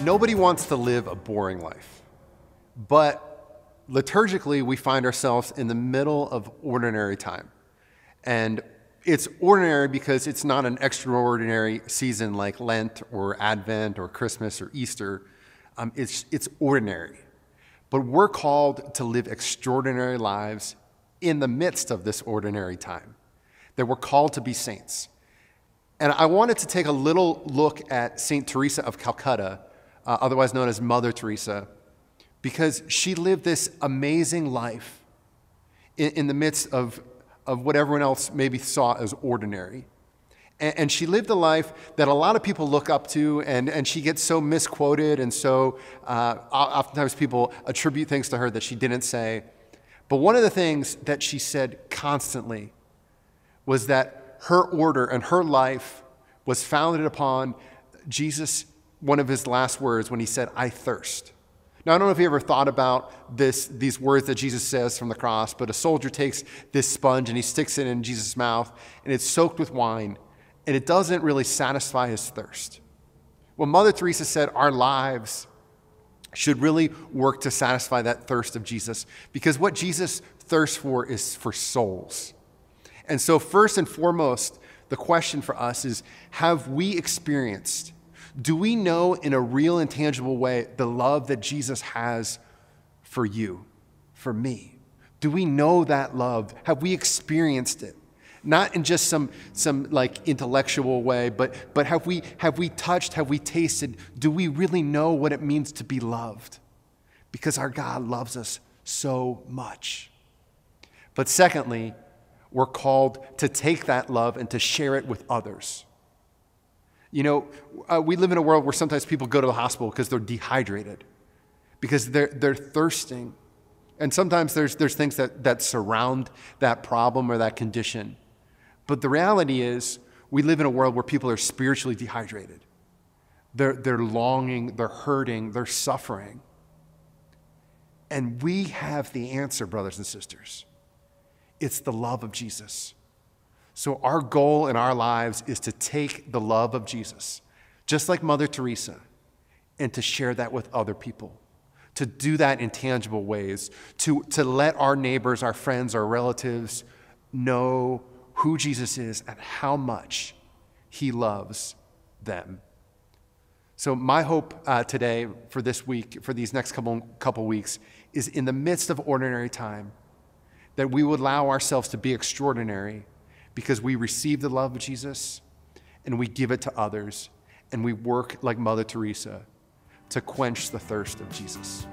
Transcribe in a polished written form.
Nobody wants to live a boring life, but liturgically we find ourselves in the middle of ordinary time. And it's ordinary because it's not an extraordinary season like Lent or Advent or Christmas or Easter. It's ordinary. But we're called to live extraordinary lives in the midst of this ordinary time, that we're called to be saints. And I wanted to take a little look at St. Teresa of Calcutta, otherwise known as Mother Teresa, because she lived this amazing life in the midst of what everyone else maybe saw as ordinary. And she lived a life that a lot of people look up to, and she gets so misquoted, and so oftentimes people attribute things to her that she didn't say. But one of the things that she said constantly was that her order and her life was founded upon Jesus, one of his last words when he said, "I thirst." Now, I don't know if you ever thought about these words that Jesus says from the cross, but a soldier takes this sponge and he sticks it in Jesus' mouth, and it's soaked with wine, and it doesn't really satisfy his thirst. Well, Mother Teresa said our lives should really work to satisfy that thirst of Jesus, because what Jesus thirsts for is for souls. And so first and foremost, the question for us is, have we experienced, do we know in a real and tangible way the love that Jesus has for you, for me? Do we know that love? Have we experienced it? Not in just some like intellectual way, but have we touched, have we tasted? Do we really know what it means to be loved? Because our God loves us so much. But secondly, we're called to take that love and to share it with others. You know, we live in a world where sometimes people go to the hospital because they're dehydrated, because they're thirsting. And sometimes there's things that surround that problem or that condition. But the reality is, we live in a world where people are spiritually dehydrated. They're longing, they're hurting, they're suffering. And we have the answer, brothers and sisters. It's the love of Jesus. So our goal in our lives is to take the love of Jesus, just like Mother Teresa, and to share that with other people, to do that in tangible ways, to let our neighbors, our friends, our relatives know who Jesus is and how much he loves them. So my hope today for this week, for these next couple weeks, is in the midst of ordinary time, that we would allow ourselves to be extraordinary because we receive the love of Jesus and we give it to others, and we work like Mother Teresa to quench the thirst of Jesus.